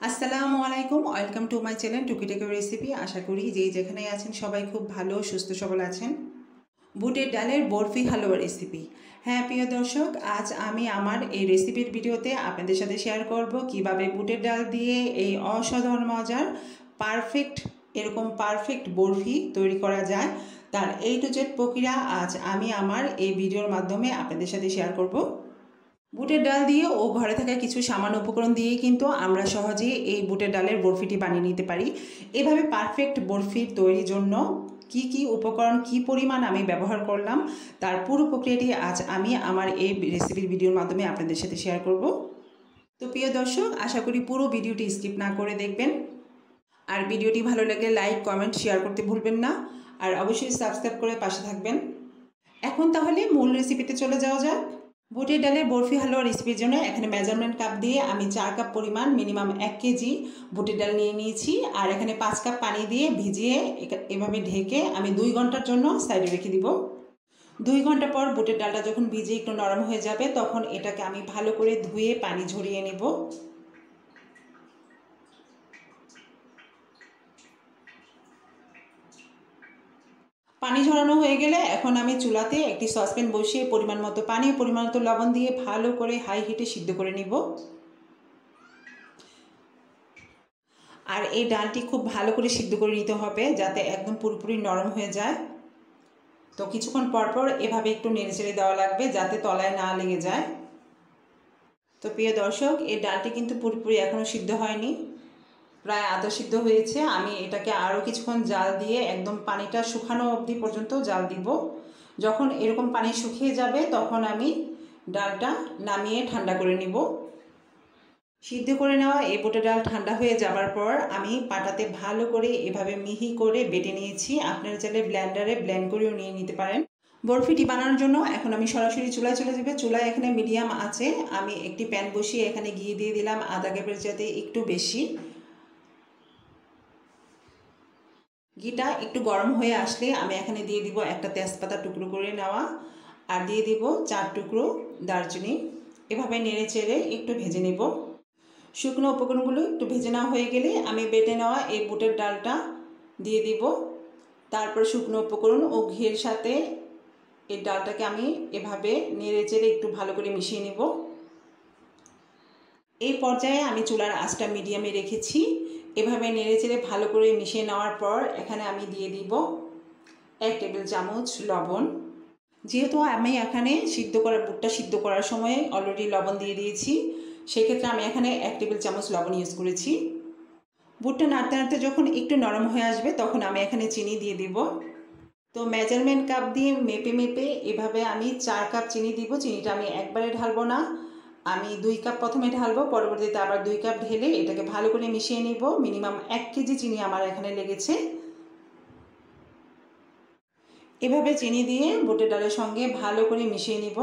আসসালামু আলাইকুম, welcome to my channel টুকিটাকি রেসিপি। আশা করি যেখানে আছেন সবাই খুব ভালো সুস্থ সবল আছেন। বুটের ডালের বরফি হালুয়া রেসিপি। হ্যাঁ প্রিয় দর্শক, আজ আমি আমার এই রেসিপির ভিডিওতে আপনাদের সাথে শেয়ার করব কিভাবে বুটের ডাল দিয়ে এই অসাধারণ মজার পারফেক্ট বরফি তৈরি করা যায়। তার A to Z প্রক্রিয়া আজ আমি আমার এই ভিডিওর মাধ্যমে আপনাদের সাথে শেয়ার করব। বুটের ডাল দিয়ে ও ঘরে থাকা কিছু সামান্য উপকরণ দিয়েই কিন্তু আমরা সহজেই এই বুটের ডালের বরফিটি বানিয়ে নিতে পারি। এভাবে পারফেক্ট বরফি তৈরির জন্য কি কি উপকরণ কি পরিমাণ আমি ব্যবহার করলাম তার পুরো প্রক্রিয়াটি আজ আমি আমার এই রেসিপির ভিডিওর মাধ্যমে আপনাদের সাথে শেয়ার করব। তো প্রিয় দর্শক, আশা করি পুরো ভিডিওটি স্কিপ না করে দেখবেন। আর ভিডিওটি ভালো লাগলে লাইক কমেন্ট শেয়ার করতে ভুলবেন না। আর অবশ্যই সাবস্ক্রাইব করে পাশে থাকবেন। এখন তাহলে মূল রেসিপিতে চলে যাওয়া যাক। বুটের ডালের বরফি হালুয়া রেসিপির জন্য এখানে মেজারমেন্ট কাপ দিয়ে আমি 4 কাপ পরিমাণ মিনিমাম 1 কেজি বুটের ডাল নিয়ে নিয়েছি। আর এখানে 5 কাপ পানি দিয়ে ভিজিয়ে এভাবে ঢেকে আমি 2 ঘন্টার জন্য সাইডে রেখে দিব। 2 ঘন্টা পর বুটের ডালটা যখন ভিজে একটু নরম হয়ে যাবে তখন এটাকে আমি ভালো করে ধুয়ে পানি ঝরিয়ে নেব। পানি ঝরানো হয়ে গেলে এখন আমি চুলাতে একটি সসপ্যান বসিয়ে পরিমাণ মতো পানি পরিমাণ মতো লবণ দিয়ে ভালো করে হাই হিটে সিদ্ধ করে নিব। আর এই ডালটি খুব ভালো করে সিদ্ধ করে নিতে হবে যাতে একদম পুরোপুরি নরম হয়ে যায়। তো কিছুক্ষণ পরপর এভাবে একটু নেড়েচেড়ে দেওয়া লাগবে যাতে তলায় না লেগে যায়। তো প্রিয় দর্শক, এই ডালটি কিন্তু পুরোপুরি এখনও সিদ্ধ হয়নি, প্রায় আধা সিদ্ধ হয়েছে। আমি এটাকে আরও কিছুক্ষণ জাল দিয়ে একদম পানিটা শুকানো অবধি পর্যন্ত জাল দিব। যখন এরকম পানি শুকিয়ে যাবে তখন আমি ডালটা নামিয়ে ঠান্ডা করে নিব। সিদ্ধ করে নেওয়া এই বুটের ডাল ঠান্ডা হয়ে যাবার পর আমি পাটাতে ভালো করে এভাবে মিহি করে বেটে নিয়েছি। আপনারা চাইলে ব্লেন্ডারে ব্লেন্ড করেও নিয়ে নিতে পারেন। বরফিটি বানানোর জন্য এখন আমি সরাসরি চুলায় চলে যাব। চুলায় এখানে মিডিয়াম আছে আমি একটি প্যান বসিয়ে এখানে ঘি দিয়ে দিলাম আধা কাপের যাতে একটু বেশি। ঘিটা একটু গরম হয়ে আসলে আমি এখানে দিয়ে দিব একটা তেজপাতা টুকরো করে নেওয়া, আর দিয়ে দিব 4 টুকরো দারচিনি। এভাবে নেড়ে চেড়ে একটু ভেজে নেব। শুকনো উপকরণগুলো একটু ভেজে নেওয়া হয়ে গেলে আমি বেটে নেওয়া এই বুটের ডালটা দিয়ে দিব। তারপর শুকনো উপকরণ ও ঘিয়ের সাথে এই ডালটাকে আমি এভাবে নেড়ে চেড়ে একটু ভালো করে মিশিয়ে নেব। এই পর্যায়ে আমি চুলার আঁচটা মিডিয়ামে রেখেছি। এভাবে নেড়ে চেড়ে ভালো করে মিশিয়ে নেওয়ার পর এখানে আমি দিয়ে দিব 1 টেবিল চামচ লবণ। যেহেতু আমি এখানে বুটটা সিদ্ধ করার সময় অলরেডি লবণ দিয়ে দিয়েছি, সেক্ষেত্রে আমি এখানে 1 টেবিল চামচ লবণ ইউজ করেছি। বুটটা নাড়তে নাড়তে যখন একটু নরম হয়ে আসবে তখন আমি এখানে চিনি দিয়ে দিব। তো মেজারমেন্ট কাপ দিয়ে মেপে মেপে এভাবে আমি 4 কাপ চিনি দিব। চিনিটা আমি একবারে ঢালবো না, আমি 2 কাপ প্রথমে ঢালবো, পরবর্তীতে আবার 2 কাপ ঢেলে এটাকে ভালো করে মিশিয়ে নিব। মিনিমাম 1 কেজি চিনি আমার এখানে লেগেছে। এভাবে চিনি দিয়ে বুটের ডালের সঙ্গে ভালো করে মিশিয়ে নিব।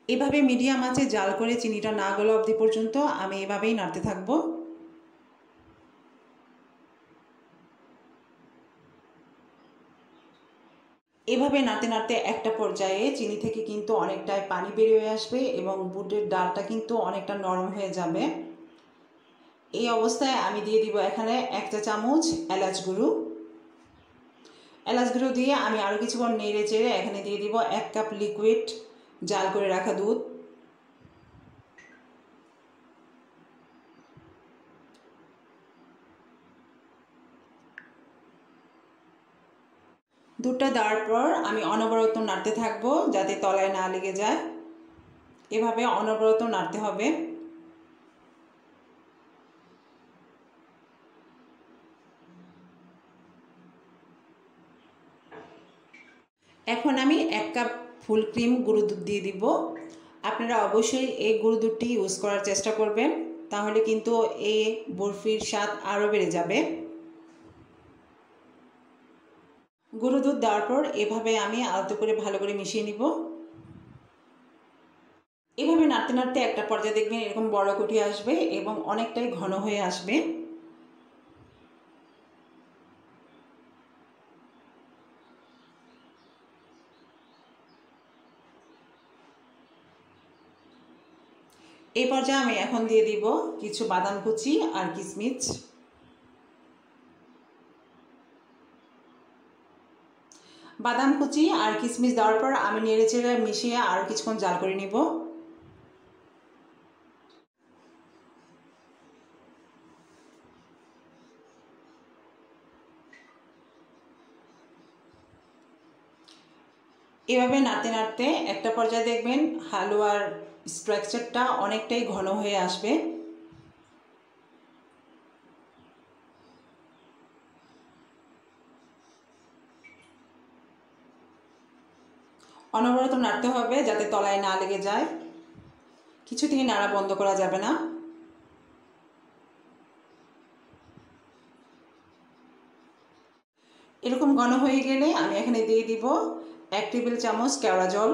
এভাবে মিডিয়াম আঁচে জাল করে চিনিটা না গলা অবধি পর্যন্ত আমি এভাবেই নাড়তে থাকবো। এভাবে নাড়তে নাড়তে একটা পর্যায়ে চিনি থেকে কিন্তু অনেকটাই পানি বেরিয়ে আসবে এবং বুটের ডালটা কিন্তু অনেকটা নরম হয়ে যাবে। এই অবস্থায় আমি দিয়ে দিব এখানে 1 চা চামচ এলাচ গুঁড়ো। এলাচ গুঁড়ো দিয়ে আমি আরও কিছুক্ষণ নেড়ে চেড়ে এখানে দিয়ে দিব 1 কাপ লিকুইড জাল করে রাখা দুধ। দুধটা দেওয়ার পর আমি অনবরত নাড়তে থাকবো যাতে তলায় না লেগে যায়। এভাবে অনবরত নাড়তে হবে। এখন আমি 1 কাপ ফুল ক্রিম গুঁড়ো দুধ দিয়ে দিব। আপনারা অবশ্যই এই গুঁড়ো দুধটি ইউজ করার চেষ্টা করবেন, তাহলে কিন্তু এই বরফির স্বাদ আরও বেড়ে যাবে। গুঁড়ো দুধ দেওয়ার পর এভাবে আমি আলতো করে ভালো করে মিশিয়ে নিব। এভাবে নাড়তে নাড়তে একটা পর্যায়ে দেখবেন এরকম বড় কুঠি আসবে এবং অনেকটাই ঘন হয়ে আসবে। এই পর্যায়ে আমি এখন দিয়ে দিব কিছু বাদাম কুচি আর কিশমিশ। বাদাম কুচি আর কিশমিশ দেওয়ার পর আমি নেড়েচেড়ে মিশিয়ে আরও কিছুক্ষণ জাল করে নিব। এভাবে নাড়তে নাড়তে একটা পর্যায়ে দেখবেন হালুয়ার স্ট্রাকচারটা অনেকটাই ঘন হয়ে আসবে। অনবরত নাড়তে হবে যাতে তলায় না লেগে যায়, কিছু থেকে নাড়া বন্ধ করা যাবে না। এরকম ঘন হয়ে গেলে আমি এখানে দিয়ে দিব 1 টেবিল চামচ কেওড়া জল।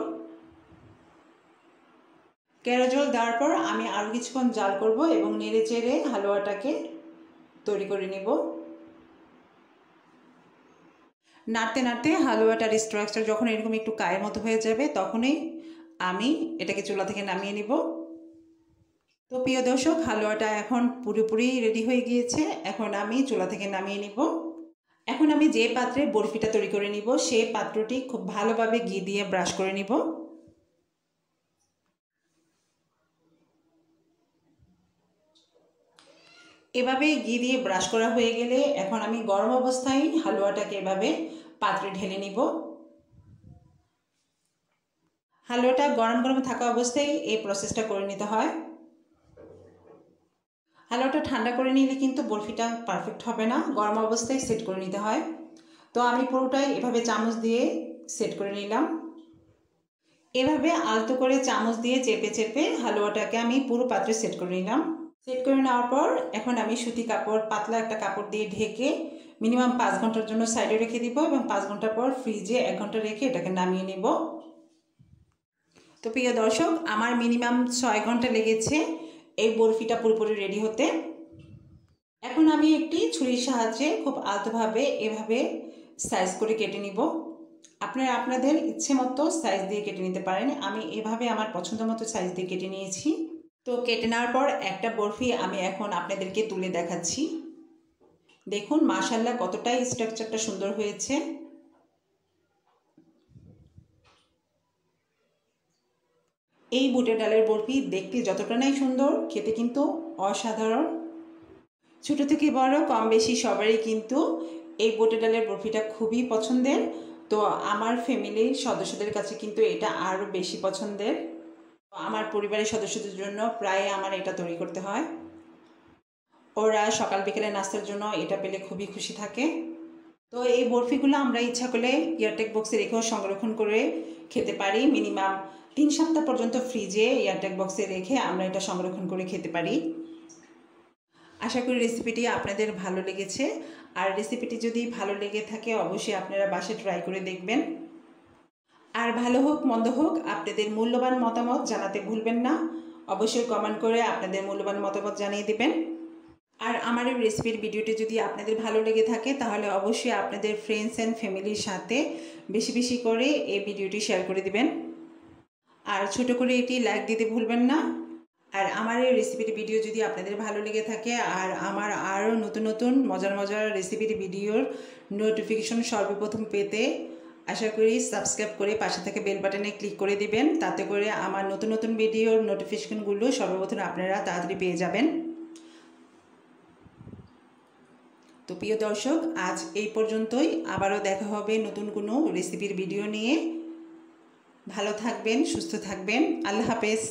কেওড়া জল দেওয়ার পর আমি আরও কিছুক্ষণ জাল করব এবং নেড়ে চেড়ে হালুয়াটাকে তৈরি করে নেব। নাড়তে নাড়তে হালুয়াটার স্ট্রাকচার যখন এরকম একটু কায়ের মতো হয়ে যাবে তখনই আমি এটাকে চুলা থেকে নামিয়ে নিব। তো প্রিয় দর্শক, হালুয়াটা এখন পুরোপুরি রেডি হয়ে গিয়েছে। এখন আমি চুলা থেকে নামিয়ে নিব। এখন আমি যে পাত্রে বরফিটা তৈরি করে নিব সেই পাত্রটি খুব ভালোভাবে ঘি দিয়ে ব্রাশ করে নিব। এভাবে ঘি দিয়ে ব্রাশ করা হয়ে গেলে এখন আমি গরম অবস্থায় হালুয়াটাকে এভাবে পাত্রে ঢেলে নিব। হালুয়াটা গরম গরম থাকা অবস্থায় এই প্রসেসটা করে নিতে হয়। হালুয়াটা ঠান্ডা করে নিলে কিন্তু বরফিটা পারফেক্ট হবে না, গরম অবস্থায় সেট করে নিতে হয়। তো আমি পুরোটাই এভাবে চামচ দিয়ে সেট করে নিলাম। এভাবে আলতো করে চামচ দিয়ে চেপে চেপে হালুয়াটাকে আমি পুরো পাত্রে সেট করে নিলাম। সেট করে নেওয়ার পর এখন আমি সুতি কাপড়, পাতলা একটা কাপড় দিয়ে ঢেকে মিনিমাম 5 ঘন্টার জন্য সাইডে রেখে দিব এবং 5 ঘন্টা পর ফ্রিজে 1 ঘন্টা রেখে এটাকে নামিয়ে নেব। তো প্রিয় দর্শক, আমার মিনিমাম 6 ঘন্টা লেগেছে এই বরফিটা পুরোপুরি রেডি হতে। এখন আমি একটি ছুরির সাহায্যে খুব আলতোভাবে এভাবে সাইজ করে কেটে নিব। আপনারা আপনাদের ইচ্ছে মতো সাইজ দিয়ে কেটে নিতে পারেন। আমি এভাবে আমার পছন্দ মতো সাইজ দিয়ে কেটে নিয়েছি। তো কেটে নেওয়ার পর একটা বরফি আমি এখন আপনাদেরকে তুলে দেখাচ্ছি। দেখুন মাশাআল্লাহ কতটাই স্ট্রাকচারটা সুন্দর হয়েছে। এই বুটের ডালের বরফি দেখতে যতটা নাই সুন্দর, খেতে কিন্তু অসাধারণ। ছোটো থেকে বড় কম বেশি সবারই কিন্তু এই বুটের ডালের বরফিটা খুবই পছন্দের। তো আমার ফ্যামিলির সদস্যদের কাছে কিন্তু এটা আরও বেশি পছন্দের। আমার পরিবারের সদস্যদের জন্য প্রায় আমার এটা তৈরি করতে হয়। ওরা সকাল বিকেলে নাস্তার জন্য এটা পেলে খুবই খুশি থাকে। তো এই বরফিগুলো আমরা ইচ্ছা করলে এয়ারটাইট বক্সে রেখেও সংরক্ষণ করে খেতে পারি। মিনিমাম 3 সপ্তাহ পর্যন্ত ফ্রিজে এয়ারটাইট বক্সে রেখে আমরা এটা সংরক্ষণ করে খেতে পারি। আশা করি রেসিপিটি আপনাদের ভালো লেগেছে। আর রেসিপিটি যদি ভালো লেগে থাকে অবশ্যই আপনারা বাসায় ট্রাই করে দেখবেন। আর ভালো হোক মন্দ হোক আপনাদের মূল্যবান মতামত জানাতে ভুলবেন না। অবশ্যই কমেন্ট করে আপনাদের মূল্যবান মতামত জানিয়ে দেবেন। আর আমার এই রেসিপির ভিডিওটি যদি আপনাদের ভালো লেগে থাকে তাহলে অবশ্যই আপনাদের ফ্রেন্ডস অ্যান্ড ফ্যামিলির সাথে বেশি বেশি করে এই ভিডিওটি শেয়ার করে দিবেন। আর ছোট করে এটি লাইক দিতে ভুলবেন না। আর আমার এই রেসিপির ভিডিও যদি আপনাদের ভালো লেগে থাকে আর আমার আরও নতুন নতুন মজার মজার রেসিপির ভিডিওর নোটিফিকেশন সর্বপ্রথম পেতে আশা করি সাবস্ক্রাইব করে পাশে থেকে বেল বাটনে ক্লিক করে দিবেন। তাতে করে আমার নতুন নতুন ভিডিওর নোটিফিকেশনগুলো সর্বপ্রথম আপনারা তাড়াতাড়ি পেয়ে যাবেন। তো প্রিয় দর্শক, আজ এই পর্যন্তই। আবারও দেখা হবে নতুন কোনো রেসিপির ভিডিও নিয়ে। ভালো থাকবেন, সুস্থ থাকবেন। আল্লাহ হাফেজ।